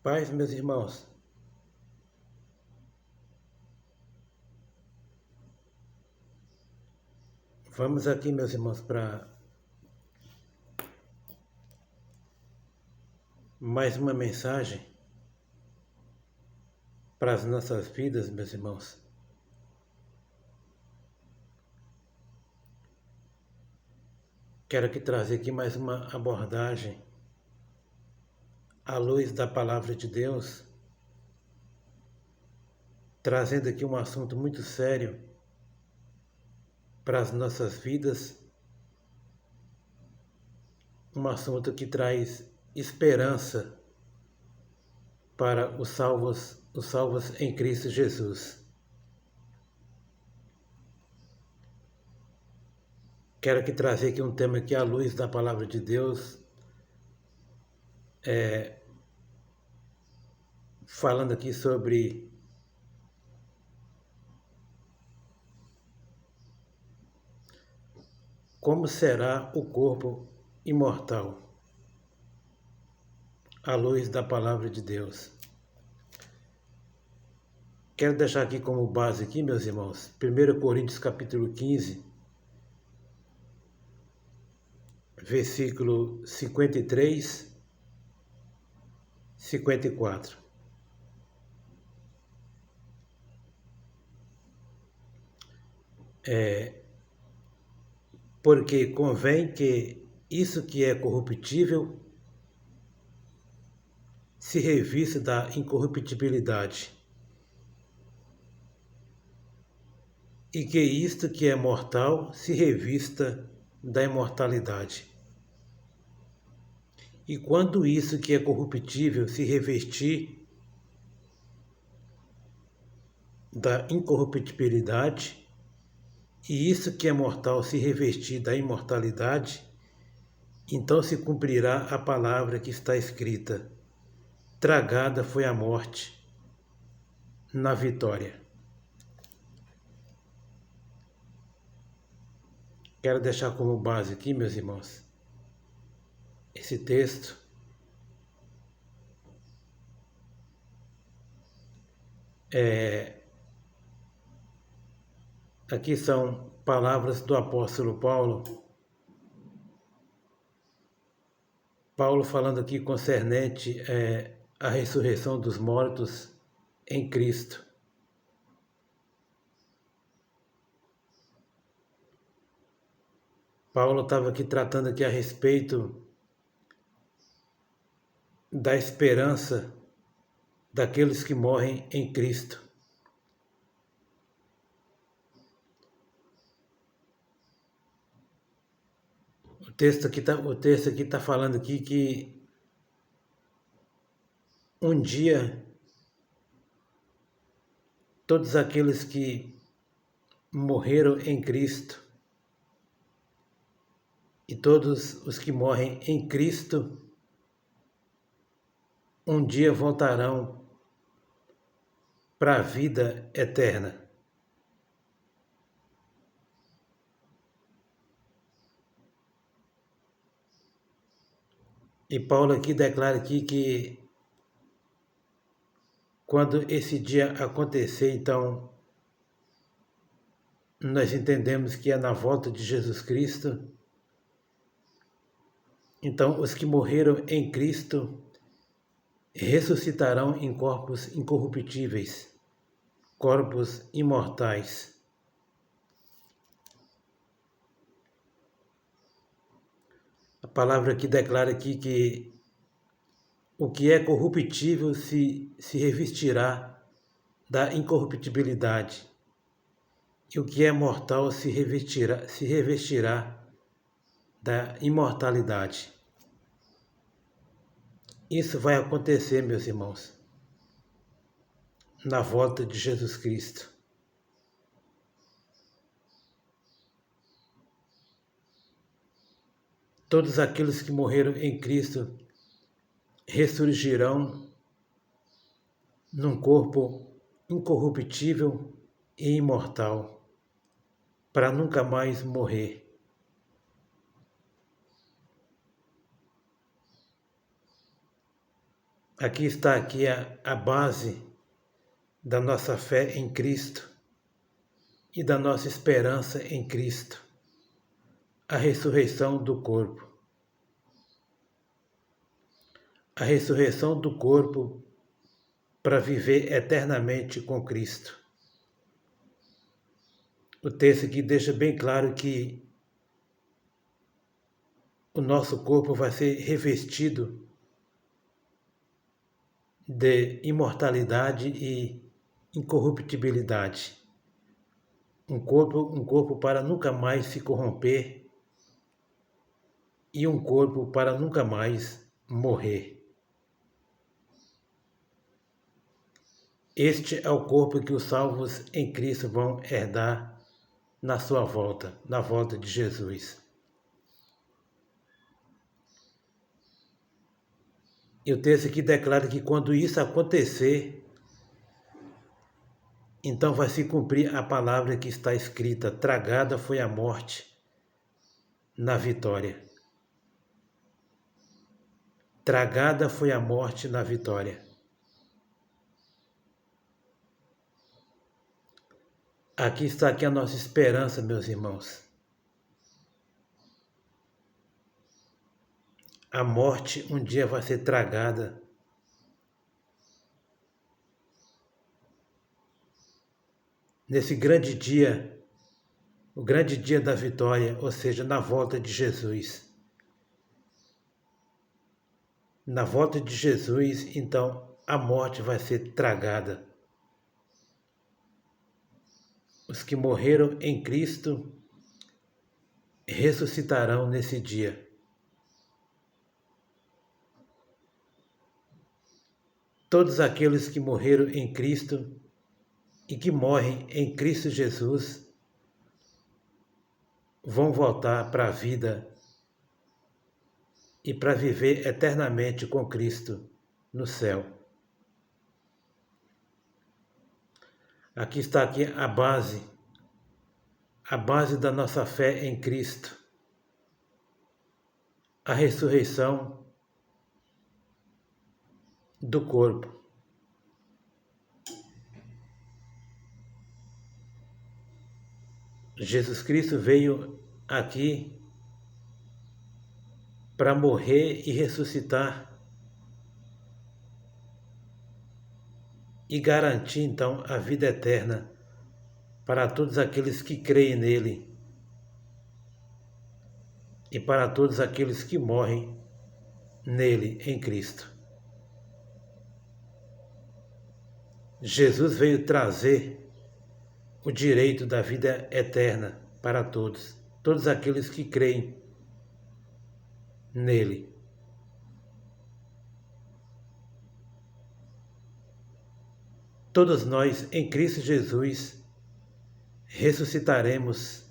Paz, meus irmãos, vamos aqui, meus irmãos, para mais uma mensagem para as nossas vidas, meus irmãos. Quero aqui trazer aqui mais uma abordagem à luz da palavra de Deus, trazendo aqui um assunto muito sério para as nossas vidas, um assunto que traz esperança para os salvos em Cristo Jesus. Quero aqui trazer aqui um tema aqui à luz da palavra de Deus, falando aqui sobre como será o corpo imortal, à luz da palavra de Deus. Quero deixar aqui como base aqui, meus irmãos, 1 Coríntios capítulo 15, versículo 53, 54. Porque convém que isso que é corruptível se revista da incorruptibilidade, e que isto que é mortal se revista da imortalidade. E quando isso que é corruptível se revestir da incorruptibilidade, e isso que é mortal se revestir da imortalidade, então se cumprirá a palavra que está escrita: tragada foi a morte na vitória. Quero deixar como base aqui, meus irmãos, esse texto. Aqui são palavras do apóstolo Paulo. Paulo falando aqui concernente à ressurreição dos mortos em Cristo. Paulo estava aqui tratando aqui a respeito da esperança daqueles que morrem em Cristo. O texto aqui está falando aqui que um dia todos aqueles que morreram em Cristo e todos os que morrem em Cristo um dia voltarão para a vida eterna. E Paulo aqui declara aqui que quando esse dia acontecer, então nós entendemos que é na volta de Jesus Cristo. Então os que morreram em Cristo ressuscitarão em corpos incorruptíveis, corpos imortais. A palavra aqui declara aqui que o que é corruptível se revestirá da incorruptibilidade, e o que é mortal se revestirá da imortalidade. Isso vai acontecer, meus irmãos, na volta de Jesus Cristo. Todos aqueles que morreram em Cristo ressurgirão num corpo incorruptível e imortal, para nunca mais morrer. Aqui está a base da nossa fé em Cristo e da nossa esperança em Cristo, a ressurreição do corpo. A ressurreição do corpo para viver eternamente com Cristo. O texto aqui deixa bem claro que o nosso corpo vai ser revestido de imortalidade e incorruptibilidade. Um corpo para nunca mais se corromper e um corpo para nunca mais morrer. Este é o corpo que os salvos em Cristo vão herdar na sua volta, na volta de Jesus. E o texto aqui declara que quando isso acontecer, então vai se cumprir a palavra que está escrita: tragada foi a morte na vitória. Tragada foi a morte na vitória. Aqui está a nossa esperança, meus irmãos. A morte um dia vai ser tragada. Nesse grande dia, o grande dia da vitória, ou seja, na volta de Jesus. Na volta de Jesus, então, a morte vai ser tragada. Os que morreram em Cristo ressuscitarão nesse dia. Todos aqueles que morreram em Cristo e que morrem em Cristo Jesus vão voltar para a vida e para viver eternamente com Cristo no céu. Aqui está a base da nossa fé em Cristo, a ressurreição do corpo. Jesus Cristo veio aqui para morrer e ressuscitar e garantir então a vida eterna para todos aqueles que creem nele e para todos aqueles que morrem nele, em Cristo. Jesus veio trazer o direito da vida eterna para todos, todos aqueles que creem nele. Todos nós, em Cristo Jesus, ressuscitaremos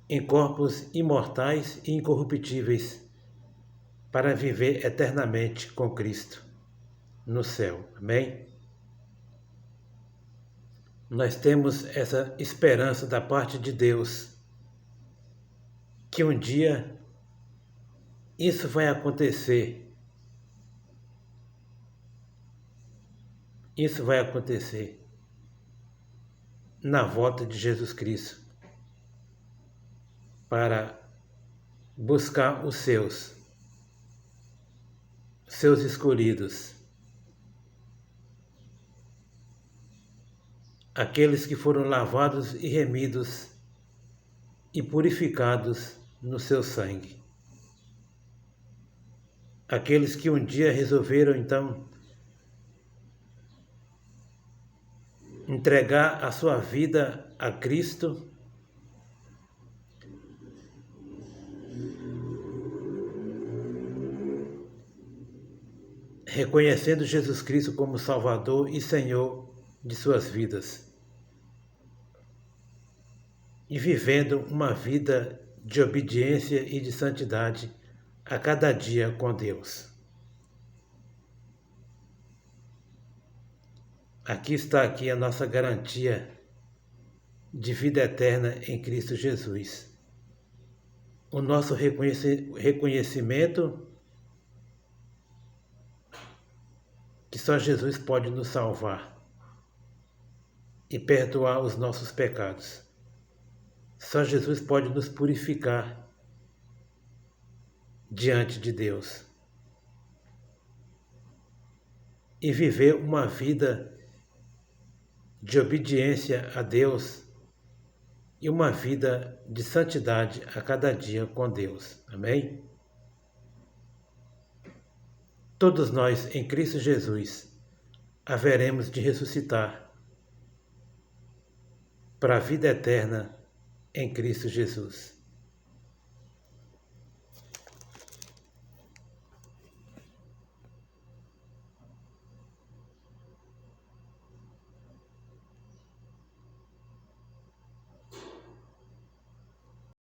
em corpos imortais e incorruptíveis para viver eternamente com Cristo no céu. Amém? Nós temos essa esperança da parte de Deus, que um dia isso vai acontecer. Isso vai acontecer na volta de Jesus Cristo para buscar os seus escolhidos, aqueles que foram lavados e remidos e purificados no seu sangue. Aqueles que um dia resolveram, então, entregar a sua vida a Cristo, reconhecendo Jesus Cristo como Salvador e Senhor de suas vidas e vivendo uma vida de obediência e de santidade a cada dia com Deus. Aqui está a nossa garantia de vida eterna em Cristo Jesus. O nosso reconhecimento só Jesus pode nos salvar e perdoar os nossos pecados. Só Jesus pode nos purificar diante de Deus e viver uma vida de obediência a Deus e uma vida de santidade a cada dia com Deus. Amém? Todos nós, em Cristo Jesus, haveremos de ressuscitar para a vida eterna em Cristo Jesus.